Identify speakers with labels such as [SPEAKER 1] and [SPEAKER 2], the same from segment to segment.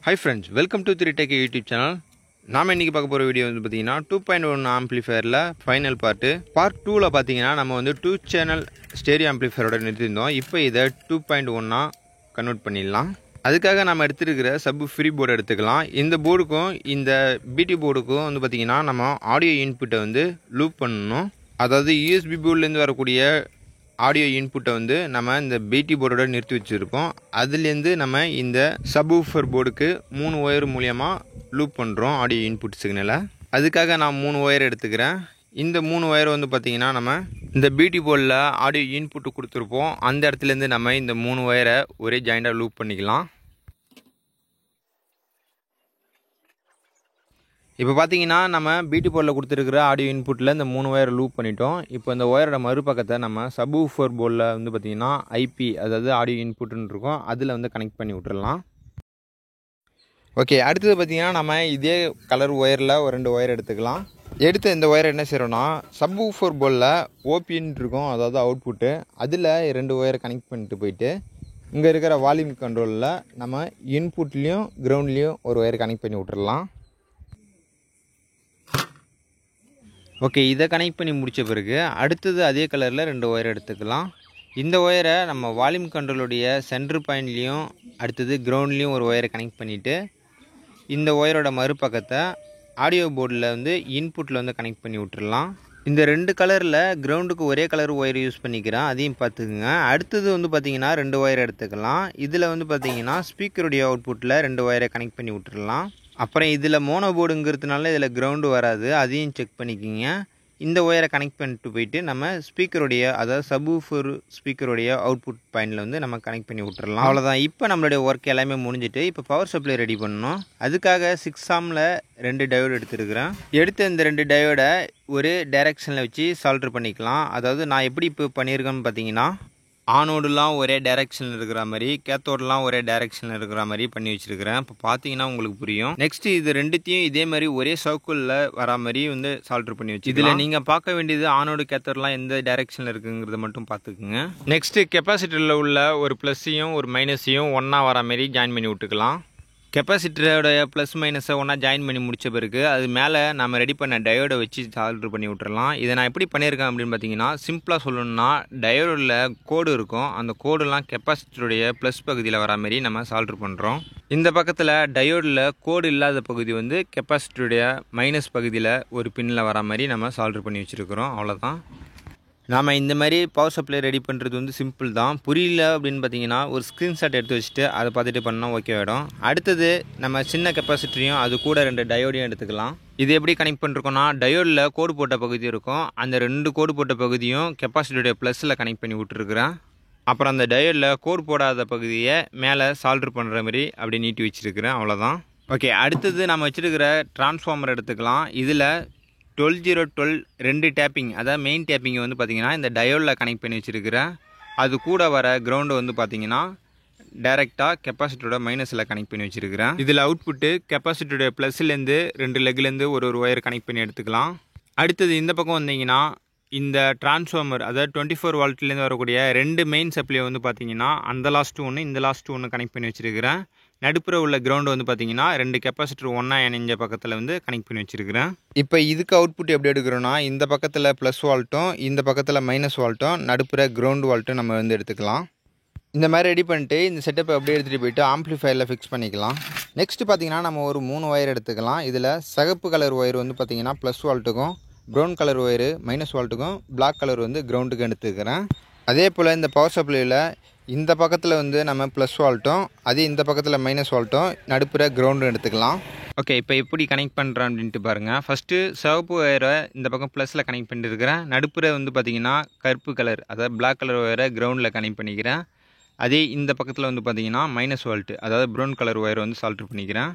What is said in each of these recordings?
[SPEAKER 1] Hi friends, welcome to 3Tech YouTube channel. நாம இன்னைக்கு பார்க்க போற வீடியோ வந்து பாத்தீங்கன்னா 2.1 ஆம்பிளிஃபையர்ல ஃபைனல் பார்ட் 2ல பாத்தீங்கன்னா நம்ம வந்து 2 சேனல் ஸ்டீரியோ ஆம்பிளிஃபையரோட நிறுத்திருந்தோம். இப்போ இத 2.1 கன்வர்ட் பண்ணிடலாம். அதுக்காக நாம எடுத்துக்கிற சப் ஃப்ரீ போர்டு எடுத்துக்கலாம். இந்த போர்டுக்கும் இந்த பிடி போர்டுக்கும் வந்து பாத்தீங்கன்னா நம்ம ஆடியோ இன்புட்டை வந்து லூப் பண்ணனும். அதாவது USB போர்ட்ல இருந்து வரக்கூடிய ஆடியோ இன்புட்டை வந்து நம்ம இந்த பிடி போர்டோட நிறுத்தி வச்சிருப்போம். அதுலேருந்து நம்ம இந்த சப்வூஃபர் போர்டுக்கு 3 ஒயர் மூலமா லூப் பண்ணுறோம் ஆடியோ இன்புட் சிக்னலை. அதுக்காக நான் 3 ஒயர் எடுத்துக்கிறேன். இந்த 3 ஒயர் வந்து பார்த்திங்கன்னா நம்ம இந்த பிடி போர்டில் ஆடியோ இன்புட்டு கொடுத்துருப்போம். அந்த இடத்துலேருந்து நம்ம இந்த 3 ஒயரை ஒரே ஜாயிண்டாக லூப் பண்ணிக்கலாம். இப்போ பார்த்தீங்கன்னா நம்ம பிடி போர்டில் கொடுத்துருக்கிற ஆடியோ இன்புட்டில் இந்த 3 ஒயரை லூப் பண்ணிட்டோம். இப்போ இந்த ஒயரோட மறுபக்கத்தை நம்ம சப்வூஃபர் போர்டில் வந்து பார்த்திங்கன்னா ஐபி, அதாவது ஆடியோ இன்புட்டுன்னு இருக்கும், அதில் வந்து கனெக்ட் பண்ணி விட்டுறலாம். ஓகே, அடுத்தது பார்த்திங்கன்னா நம்ம இதே கலர் ஒயரில் ஒரு 2 ஒயர் எடுத்துக்கலாம். எடுத்து இந்த ஒயரை என்ன செய்கிறோன்னா சப்வூஃபர் போர்டில் ஓபின்னு இருக்கும், அதாவது அவுட்புட்டு, அதில் 2 ஒயரை கனெக்ட் பண்ணிட்டு போயிட்டு இங்கே இருக்கிற வால்யூம் கண்ட்ரோலில் நம்ம இன்புட்லேயும் கிரவுண்ட்லேயும் ஒரு ஒயர் கனெக்ட் பண்ணி விட்டுறலாம். ஓகே, இதை கனெக்ட் பண்ணி முடித்த பிறகு அடுத்தது அதே கலரில் 2 ஒயர் எடுத்துக்கலாம். இந்த ஒயரை நம்ம வால்யூம் கண்ட்ரோலுடைய சென்டர் பாயிண்ட்லேயும் அடுத்தது கிரவுண்ட்லேயும் ஒரு ஒயரை கனெக்ட் பண்ணிவிட்டு இந்த ஒயரோட மறுபக்கத்தை ஆடியோ போர்டில் வந்து இன்புட்டில் வந்து கனெக்ட் பண்ணி விட்டுறலாம். இந்த 2 கலரில் கிரவுண்டுக்கு ஒரே கலர் ஒயர் யூஸ் பண்ணிக்கிறேன், அதையும் பார்த்துக்குங்க. அடுத்தது வந்து பார்த்திங்கன்னா 2 ஒயர் எடுத்துக்கலாம். இதில் வந்து பார்த்திங்கன்னா ஸ்பீக்கருடைய அவுட்புட்டில் 2 ஒயரை கனெக்ட் பண்ணி விட்டுறலாம். அப்புறம் இதில் மோனோ போர்டுங்கிறதுனால இதில் கிரவுண்டு வராது, அதையும் செக் பண்ணிக்கிங்க. இந்த ஒயரை கனெக்ட் பண்ணிட்டு போயிட்டு நம்ம ஸ்பீக்கருடைய, அதாவது சப்வூஃபர் ஸ்பீக்கருடைய அவுட்புட் பாயிண்டில் வந்து நம்ம கனெக்ட் பண்ணி விட்டுறலாம். அவ்வளோதான். இப்போ நம்மளுடைய ஒர்க் எல்லாமே முடிஞ்சிட்டு இப்போ பவர் சப்ளை ரெடி பண்ணணும். அதுக்காக 6 ஆமில் 2 டயோடு எடுத்துருக்கிறேன். எடுத்து இந்த 2 டயோடை ஒரு டைரெக்ஷனில் வச்சு சால்ட்ரு பண்ணிக்கலாம். அதாவது நான் எப்படி இப்போ பண்ணியிருக்கேன்னு பார்த்தீங்கன்னா ஆனோடுலாம் ஒரே டைரெக்ஷனில் இருக்கிற மாதிரி, கேத்தோடெலாம் ஒரே டைரெக்ஷனில் இருக்கிற மாதிரி பண்ணி வச்சுருக்கிறேன். இப்போ பார்த்தீங்கன்னா உங்களுக்கு புரியும். நெக்ஸ்ட்டு இது ரெண்டுத்தையும் இதே மாதிரி ஒரே சர்க்கிளில் வர மாதிரி வந்து சால்ட்ரு பண்ணி வச்சு இதில் நீங்கள் பார்க்க வேண்டியது ஆனோடு கேத்தோடெலாம் எந்த டைரெக்ஷனில் இருக்குங்கிறத மட்டும் பார்த்துக்குங்க. நெக்ஸ்ட்டு கெப்பாசிட்டரில் உள்ள ஒரு ப்ளஸ்ஸையும் ஒரு மைனஸையும் ஒன்றா வர மாதிரி ஜாயின் பண்ணி விட்டுக்கலாம். கெப்பாசிட்டரோட ப்ளஸ் மைனஸை ஒன்றா ஜாயின் பண்ணி முடித்த பிறகு அது மேலே நம்ம ரெடி பண்ண டயோடை வச்சு சால்ட்ரு பண்ணி விட்டுறலாம். இதை நான் எப்படி பண்ணியிருக்கேன் அப்படின்னு பார்த்தீங்கன்னா, சிம்பிளாக சொல்லணும்னா டயோடில் கோடு இருக்கும், அந்த கோடுலாம் கெப்பாசிட்டருடைய ப்ளஸ் பகுதியில் வர மாதிரி நம்ம சால்ட்ரு பண்ணுறோம். இந்த பக்கத்தில் டயோடில் கோடு இல்லாத பகுதி வந்து கெப்பாசிட்டருடைய மைனஸ் பகுதியில் ஒரு பின்னில் வர மாதிரி நம்ம சால்ட்ரு பண்ணி வச்சுருக்கிறோம். அவ்வளோதான். நாம் இந்த மாதிரி பவர் சப்ளை ரெடி பண்ணுறது வந்து சிம்பிள் தான். புரியல அப்படின்னு பார்த்தீங்கன்னா ஒரு ஸ்க்ரீன்ஷாட் எடுத்து வச்சுட்டு அதை பார்த்துட்டு பண்ணால் ஓகே ஆகிடும். அடுத்தது நம்ம சின்ன கெப்பாசிட்டரையும் அது கூட 2 டயோடையும் எடுத்துக்கலாம். இது எப்படி கனெக்ட் பண்ணிருக்கோன்னா டயோடில் கோடு போட்ட பகுதி இருக்கும், அந்த 2 கோடு போட்ட பகுதியும் கெப்பாசிட்டருடைய ப்ளஸில் கனெக்ட் பண்ணி விட்டுருக்குறேன். அப்புறம் அந்த டயோடில் கோடு போடாத பகுதியை மேலே சால்ட்ரு பண்ணுற மாதிரி அப்படி நீட்டி வச்சுருக்கிறேன். அவ்வளோதான். ஓகே, அடுத்தது நம்ம வச்சுருக்கிற டிரான்ஸ்ஃபார்மர் எடுத்துக்கலாம். இதில் 12-0-12 2 டேப்பிங், அதாவது மெயின் டேப்பிங்கை வந்து பார்த்திங்கன்னா இந்த டயோடில் கனெக்ட் பண்ணி வச்சுருக்கிறேன். அது கூட வர கிரவுண்டு வந்து பார்த்திங்கன்னா டைரெக்டாக கெப்பாசிட்டரோட மைனஸில் கனெக்ட் பண்ணி வச்சுருக்கிறேன். இதில் அவுட்புட்டு கெப்பாசிட்டருடைய ப்ளஸ்லேருந்து 2 லெக்லேருந்து ஒரு ஒயர் கனெக்ட் பண்ணி எடுத்துக்கலாம். அடுத்தது இந்த பக்கம் வந்தீங்கன்னா இந்த டிரான்ஸ்ஃபார்மர், அதாவது 24 வோல்ட்லேருந்து வரக்கூடிய 2 மெயின் சப்ளை வந்து பார்த்திங்கன்னா அந்த லாஸ்ட்டு ஒன்று இந்த லாஸ்ட்டு ஒன்று கனெக்ட் பண்ணி வச்சுருக்கிறேன். நடுப்புற உள்ள கிரவுண்டு வந்து பார்த்திங்கன்னா 2 கெப்பாசிட்டர் ஒன்றா இணைஞ்ச பக்கத்தில் வந்து கனெக்ட் பண்ணி வச்சுருக்கிறேன். இப்போ இதுக்கு அவுட்புட் எப்படி எடுக்கிறோன்னா இந்த பக்கத்தில் ப்ளஸ் வால்ட்டும் இந்த பக்கத்தில் மைனஸ் வால்ட்டும் நடுப்புற கிரவுண்ட் வால்ட்டும் நம்ம வந்து எடுத்துக்கலாம். இந்த மாதிரி ரெடி பண்ணிட்டு இந்த செட்டப்பை அப்படியே எடுத்துகிட்டு போயிட்டு ஆம்ப்ளிஃபையரில் ஃபிக்ஸ் பண்ணிக்கலாம். நெக்ஸ்ட்டு பார்த்திங்கன்னா நம்ம ஒரு 3 ஒயர் எடுத்துக்கலாம். இதில் சிகப்பு கலர் ஒயர் வந்து பார்த்திங்கன்னா ப்ளஸ் வால்ட்டுக்கும், ப்ரௌன் கலர் ஒயரு மைனஸ் வால்ட்டுக்கும், பிளாக் கலர் வந்து கிரவுண்டுக்கு எடுத்துக்கிறேன். அதே போல் இந்த பவர் சப்ளையில் இந்த பக்கத்தில் வந்து நம்ம ப்ளஸ் வால்ட்டும் அதே இந்த பக்கத்தில் மைனஸ் வால்ட்டும் நடுப்புற கிரவுண்டும் எடுத்துக்கலாம். ஓகே, இப்போ எப்படி கனெக்ட் பண்ணுறேன் அப்படின்ட்டு பாருங்கள். ஃபஸ்ட்டு சிவப்பு ஒயரை இந்த பக்கம் ப்ளஸில் கனெக்ட் பண்ணிட்டு இருக்கிறேன். நடுப்புற வந்து பார்த்திங்கன்னா கருப்பு கலர், அதாவது பிளாக் கலர் ஒயரை கிரவுண்டில் கனெக்ட் பண்ணிக்கிறேன். அதே இந்த பக்கத்தில் வந்து பார்த்திங்கன்னா மைனஸ் வால்ட்டு, அதாவது ப்ரௌன் கலர் ஒயரை வந்து சால்ட்ரு பண்ணிக்கிறேன்.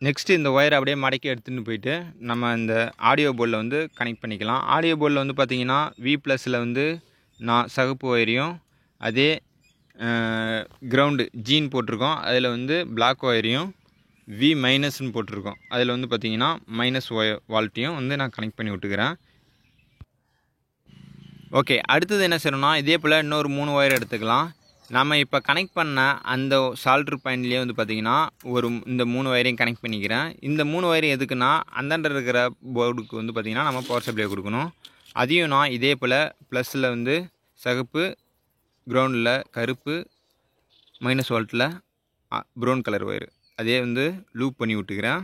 [SPEAKER 1] நெக்ஸ்ட்டு இந்த ஒயரை அப்படியே மடக்கி எடுத்துகிட்டு போயிட்டு நம்ம இந்த ஆடியோ போர்டில் வந்து கனெக்ட் பண்ணிக்கலாம். ஆடியோ போர்டில் வந்து பார்த்திங்கன்னா V+ல் வந்து நான் சிகப்பு ஒயரையும் அதே கிரவுண்டு ஜீன் போட்டிருக்கோம், அதில் வந்து பிளாக் ஒயரையும் V- போட்டிருக்கோம், அதில் வந்து பார்த்திங்கன்னா மைனஸ் வால்ட்டையும் வந்து நான் கனெக்ட் பண்ணி விட்டுக்கிறேன். ஓகே, அடுத்தது என்ன செய்யணும்னா இதே போல் இன்னொரு 3 ஒயர் எடுத்துக்கலாம். நம்ம இப்போ கனெக்ட் பண்ண அந்த சால்ட்ரு பாயிண்ட்லேயே வந்து பார்த்திங்கன்னா இந்த 3 ஒயரையும் கனெக்ட் பண்ணிக்கிறேன். இந்த 3 ஒயரும் எதுக்குன்னா அந்தாண்ட இருக்கிற போர்டுக்கு வந்து பார்த்திங்கன்னா நம்ம பவர் சப்ளை கொடுக்கணும். அதையும் நான் இதே போல் ப்ளஸில் வந்து சிகப்பு, கிரவுண்டில் கருப்பு, -V ப்ரௌன் கலர் ஒயரு அதே வந்து லூப் பண்ணி விட்டுக்கிறேன்.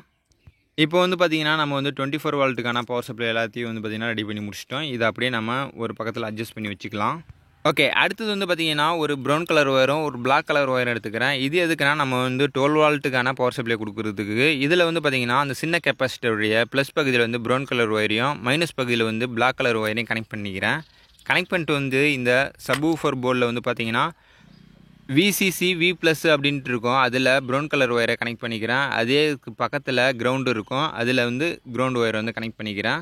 [SPEAKER 1] இப்போ வந்து பார்த்திங்கன்னா நம்ம வந்து 24 வோல்ட்டுக்கான பவர் சப்ளை எல்லாத்தையும் வந்து பார்த்திங்கன்னா ரெடி பண்ணி முடிச்சிட்டோம். இதை அப்படியே நம்ம ஒரு பக்கத்தில் அட்ஜஸ்ட் பண்ணி வச்சுக்கலாம். ஓகே, அடுத்தது வந்து பார்த்திங்கன்னா ஒரு ப்ரௌன் கலர் ஒயரும் ஒரு பிளாக் கலர் ஒயரும் எடுத்துக்கிறேன். இது எதுக்குன்னா நம்ம வந்து 12 வோல்ட்டுக்கான பவர் சப்ளை கொடுக்குறதுக்கு. இதில் வந்து பார்த்திங்கன்னா அந்த சின்ன கெப்பாசிட்டருடைய ப்ளஸ் பகுதியில் வந்து ப்ரௌன் கலர் ஒயரையும் மைனஸ் பகுதியில் வந்து பிளாக் கலர் ஒயரையும் கனெக்ட் பண்ணிக்கிறேன். கனெக்ட் பண்ணிட்டு வந்து இந்த சப்வூஃபர் போர்டில் வந்து பார்த்திங்கன்னா VCC V+ அப்படின்ட்டு இருக்கும். அதில் ப்ரௌன் கலர் ஒயரை கனெக்ட் பண்ணிக்கிறேன். அதே பக்கத்தில் கிரவுண்டு இருக்கும். அதில் வந்து கிரவுண்ட் ஒயரை வந்து கனெக்ட் பண்ணிக்கிறேன்.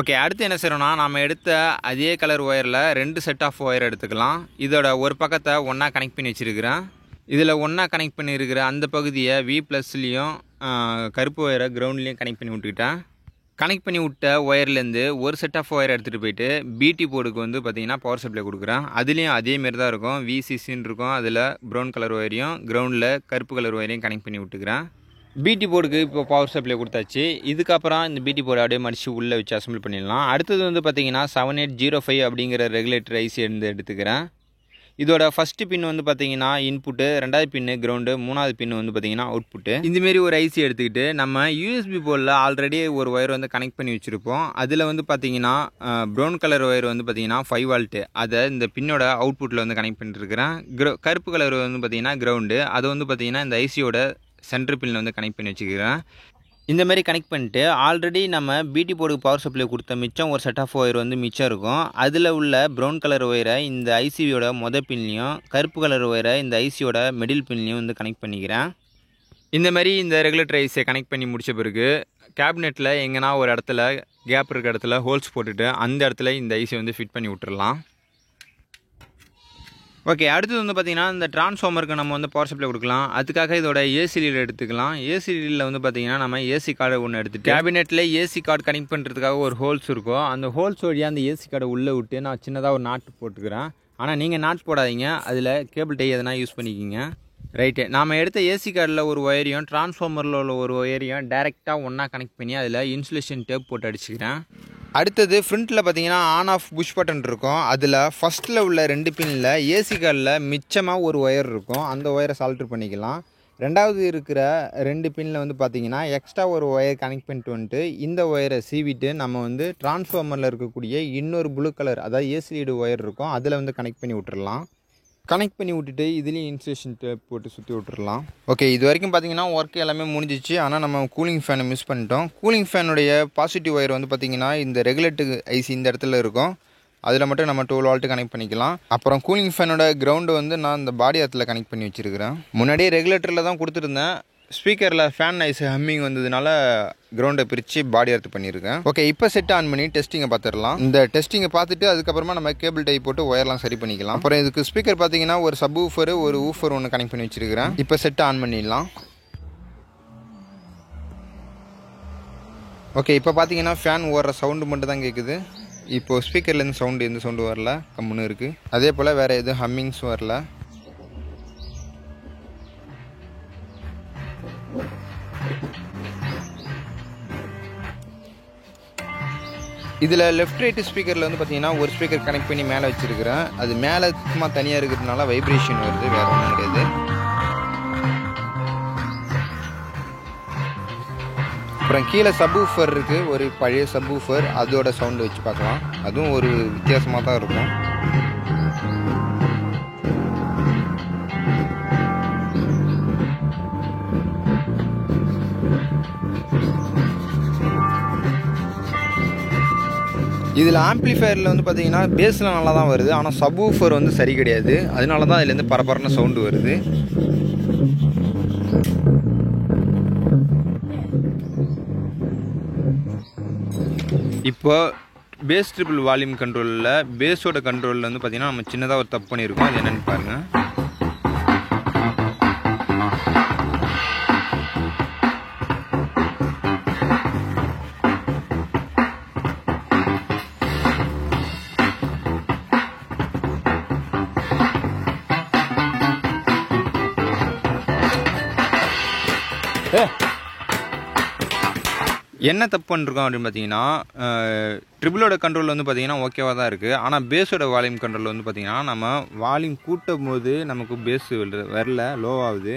[SPEAKER 1] ஓகே, அடுத்து என்ன செய்யணும்னா நம்ம எடுத்த அதே கலர் ஒயரில் 2 செட் ஆஃப் ஒயர் எடுத்துக்கலாம். இதோட ஒரு பக்கத்தை ஒன்றா கனெக்ட் பண்ணி வச்சுருக்கிறேன். இதில் ஒன்றா கனெக்ட் பண்ணியிருக்கிற அந்த பகுதியை V+லையும் கருப்பு ஒயரை கிரவுண்ட்லேயும் கனெக்ட் பண்ணி விட்டுக்கிட்டேன். கனெக்ட் பண்ணி விட்ட ஒயர்லேருந்து ஒரு செட் ஆஃப் ஒயர் எடுத்துகிட்டு போயிட்டு பிடி போர்டுக்கு வந்து பார்த்திங்கன்னா பவர் சப்ளை கொடுக்குறேன். அதுலேயும் அதேமாரி தான் இருக்கும். VCCன்னு இருக்கும். அதில் ப்ரௌன் கலர் ஒயரையும் கிரவுண்டில் கருப்பு கலர் ஒயரையும் கனெக்ட் பண்ணி விட்டுக்கிறேன். பிடி போர்டுக்கு இப்போ பவர் சப்ளை கொடுத்தாச்சு. இதுக்கப்புறம் இந்த பிடி போர்டு அப்படியே மடித்து உள்ளே வச்சு அசம்பிள் பண்ணிடலாம். அடுத்தது வந்து பார்த்திங்கன்னா 7805 அப்படிங்கிற ரெகுலேட்டர் ஐசி எடுத்துக்கிறேன். இதோட ஃபஸ்ட்டு பின் வந்து பார்த்திங்கன்னா இன்புட்டு, 2வது பின்னு கிரவுண்டு, 3வது பின்னு வந்து பார்த்திங்கன்னா அவுட்புட்டு. இந்தமாரி ஒரு ஐசி எடுத்துக்கிட்டு நம்ம USB போர்டில் ஆல்ரெடி ஒரு ஒயர் வந்து கனெக்ட் பண்ணி வச்சுருப்போம். அதில் வந்து பார்த்திங்கன்னா ப்ரௌன் கலர் ஒயர் வந்து பார்த்திங்கன்னா 5 வோல்ட்டு அதை இந்த பின்னோட அவுட்புட்டில் வந்து கனெக்ட் பண்ணிட்டுருக்கிறேன். கருப்பு கலர் வந்து பார்த்திங்கன்னா கிரவுண்டு, அதை வந்து பார்த்திங்கன்னா இந்த ஐசியோட சென்டர் பின்னில் வந்து கனெக்ட் பண்ணி வச்சுக்கிறேன். இந்த மாதிரி கனெக்ட் பண்ணிட்டு ஆல்ரெடி நம்ம பிடி போர்டுக்கு பவர் சப்ளை கொடுத்த மிச்சம் ஒரு செட் ஆஃப் ஒயர் வந்து மிச்சம் இருக்கும். அதில் உள்ள ப்ரௌன் கலர் ஒயரை இந்த ஐசியோட பின்லையும் கருப்பு கலர் ஒயரை இந்த ஐசியோட மிடில் பின்லையும் வந்து கனெக்ட் பண்ணிக்கிறேன். இந்த மாதிரி இந்த ரெகுலேட்டர் ஐசியை கனெக்ட் பண்ணி முடித்த பிறகு கேபினெட்டில் எங்கன்னா ஒரு இடத்துல கேப் இருக்கிற இடத்துல ஹோல்ஸ் போட்டுட்டு அந்த இடத்துல இந்த ஐசியை வந்து ஃபிட் பண்ணி விட்டுறலாம். ஓகே, அடுத்தது வந்து பார்த்திங்கன்னா இந்த டிரான்ஸ்ஃபார்மருக்கு நம்ம வந்து பவர் சப்ளை கொடுக்கலாம். அதுக்காக இதோட ஏசி லீட் எடுத்துக்கலாம். ஏசி லீடில் வந்து பார்த்திங்கன்னா நம்ம ஏசி கார்டு ஒன்று எடுத்துகிட்டு கேபினெட்டில் ஏசி கார்டு கனெக்ட் பண்ணுறதுக்காக ஒரு ஹோல்ஸ் இருக்கும். அந்த ஹோல்ஸ் வழியாக அந்த ஏசி கார்டை உள்ளே விட்டு நான் சின்னதாக ஒரு நாட்டு போட்டுக்கிறேன். ஆனால் நீங்கள் நாட் போடாதீங்க, அதில் கேபிள் டை எதனா யூஸ் பண்ணிக்கிங்க. ரைட்டு, நாம் எடுத்த ஏசி கார்டில் ஒரு ஒயரையும் டிரான்ஸ்ஃபார்மரில் உள்ள ஒரு ஒயரையும் டைரெக்டாக ஒன்றா கனெக்ட் பண்ணி அதில் இன்சுலேஷன் டேப் போட்டு அடிச்சுக்கிறேன். அடுத்தது ஃப்ரண்ட்டில் பார்த்தீங்கன்னா ஆன் ஆஃப் புஷ் பட்டன் இருக்கும். அதில் ஃபஸ்ட்டில் உள்ள 2 பின்னில் ஏசி கார்டில் மிச்சமாக ஒரு ஒயர் இருக்கும். அந்த ஒயரை சால்ட்ரு பண்ணிக்கலாம். 2வது இருக்கிற 2 பின்னில் வந்து பார்த்திங்கன்னா எக்ஸ்ட்ரா ஒரு ஒயர் கனெக்ட் பண்ணிட்டு வந்துட்டு இந்த ஒயரை சீவிட்டு நம்ம வந்து டிரான்ஸ்ஃபார்மரில் இருக்கக்கூடிய இன்னொரு ப்ளூ கலர் அதாவது ஏசி லீடு ஒயர் இருக்கும். அதில் வந்து கனெக்ட் பண்ணி விட்டுறலாம். கனெக்ட் பண்ணி விட்டுட்டு இதுலேயும் இன்சுலேஷன் டேப் போட்டு சுற்றி விட்டுறலாம். ஓகே, இது வரைக்கும் பார்த்திங்கன்னா ஒர்க் எல்லாமே முடிஞ்சிச்சு. ஆனால் நம்ம கூலிங் ஃபேனை மிஸ் பண்ணிட்டோம். கூலிங் ஃபேனுடைய பாசிட்டிவ் ஒயர் வந்து பார்த்திங்கன்னா இந்த ரெகுலேட்டர் ஐசி இந்த இடத்துல இருக்கும். அதில் மட்டும் நம்ம 12 வோல்ட்டு கனெக்ட் பண்ணிக்கலாம். அப்புறம் கூலிங் ஃபேனோட கிரவுண்டு வந்து நான் இந்த பாடி இடத்துல கனெக்ட் பண்ணி வச்சுருக்கிறேன். முன்னாடியே ரெகுலேட்டரில் தான் கொடுத்துருந்தேன். ஸ்பீக்கரில் ஃபேன் நாய்ஸ் ஹம்மிங் வந்ததுனால கிரவுண்டை பிரித்து பாடி எர்த் பண்ணியிருக்கேன். ஓகே, இப்போ செட் ஆன் பண்ணி டெஸ்டிங்கை பார்த்துடலாம். இந்த டெஸ்டிங்கை பார்த்துட்டு அதுக்கப்புறமா நம்ம கேபிள் டை போட்டு ஒயர்லாம் சரி பண்ணிக்கலாம். அப்புறம் இதுக்கு ஸ்பீக்கர் பார்த்தீங்கன்னா ஒரு சப் ஊஃபர் ஒரு ஊஃபர் ஒன்று கனெக்ட் பண்ணி வச்சிருக்கிறேன். இப்போ செட் ஆன் பண்ணிடலாம். ஓகே, இப்போ பார்த்தீங்கன்னா ஃபேன் ஓடுற சவுண்டு மட்டும் தான் கேட்குது. இப்போது ஸ்பீக்கர்லேருந்து சவுண்டு எந்த சவுண்டு வரல, கம்முன்னு இருக்குது. அதே போல் வேறு எதுவும் ஹம்மிங்ஸும் வரல. இதில் லெஃப்ட் ரைட்டு ஸ்பீக்கரில் வந்து பார்த்தீங்கன்னா ஒரு ஸ்பீக்கர் கனெக்ட் பண்ணி மேலே வச்சுருக்கிறேன். அது மேலே சும்மா தனியாக இருக்கிறதுனால வைப்ரேஷன் வருது, வேறு ஒன்றும் கிடையாது. அப்புறம் கீழே சப்வூஃபர் இருக்குது, ஒரு பழைய சப்வூஃபர், அதோட சவுண்டு வச்சு பார்க்கலாம். அதுவும் ஒரு வித்தியாசமாக தான் இருக்கும். இதில் ஆம்ப்ளிஃபயரில் வந்து பார்த்தீங்கன்னா பேஸில் நல்லா தான் வருது. ஆனால் சப்வூஃபர் வந்து சரி கிடையாது. அதனால தான் அதுலேருந்து பரபரன சவுண்டு வருது. இப்போ பேஸ் ட்ரிபிள் வால்யூம் கண்ட்ரோலில் பேஸோட கண்ட்ரோலில் வந்து பார்த்திங்கன்னா நம்ம சின்னதாக ஒரு தப்பு பண்ணியிருக்கோம். அது என்னென்னு பாருங்கள். என்ன தப்பு பண்ணிருக்கோம் அப்படின்னு பார்த்தீங்கன்னா, ட்ரிபிளோட கண்ட்ரோல் வந்து பார்த்தீங்கன்னா ஓகேவாக தான் இருக்குது. ஆனால் பேஸோட வால்யூம் கண்ட்ரோல் வந்து பார்த்தீங்கன்னா நம்ம வால்யூம் கூட்டும் போது நமக்கு பேஸ் வரல, லோவாகுது.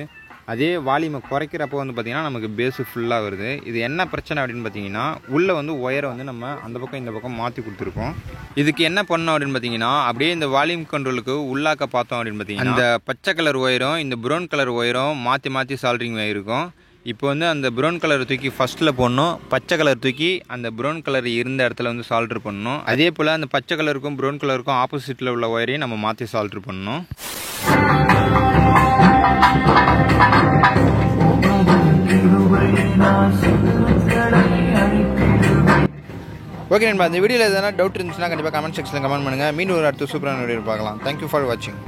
[SPEAKER 1] அதே வால்யூமை குறைக்கிறப்போ வந்து பார்த்திங்கன்னா நமக்கு பேஸு ஃபுல்லாக வருது. இது என்ன பிரச்சனை அப்படின்னு பார்த்தீங்கன்னா, உள்ளே வந்து ஒயரை வந்து நம்ம அந்த பக்கம் இந்த பக்கம் மாற்றி கொடுத்துருக்கோம். இதுக்கு என்ன பண்ணோம் அப்படின்னு பார்த்தீங்கன்னா, அப்படியே இந்த வால்யூம் கண்ட்ரோலுக்கு உள்ளாக்க பார்த்தோம் அப்படின்னு பார்த்தீங்கன்னா, அந்த பச்சை கலர் ஒயரும் இந்த ப்ரௌன் கலர் ஒயரும் மாற்றி மாற்றி சால்ட்ரிங் ஆகிருக்கும். இப்போ வந்து அந்த ப்ரௌன் கலர் தூக்கி ஃபஸ்ட்டில் போடணும், பச்சை கலர் தூக்கி அந்த ப்ரௌன் கலர் இருந்த இடத்துல வந்து சால்ட்ரு பண்ணணும். அதே போல் அந்த பச்சை கலருக்கும் ப்ரௌன் கலருக்கும் ஆப்போசிட்டில் உள்ள ஒயரையும் நம்ம மாற்றி சால்ட்ரு பண்ணணும். ஓகே நண்பா, இந்த வீடியோவில் எதனா டவுட் இருந்துச்சுன்னா கண்டிப்பாக கமெண்ட் செக்ஷனில் கமெண்ட் பண்ணுங்கள். மீண்டும் ஒரு அடுத்த சூப்பரான வீடியோ பார்க்கலாம். தேங்க்யூ ஃபார் வாட்சிங்.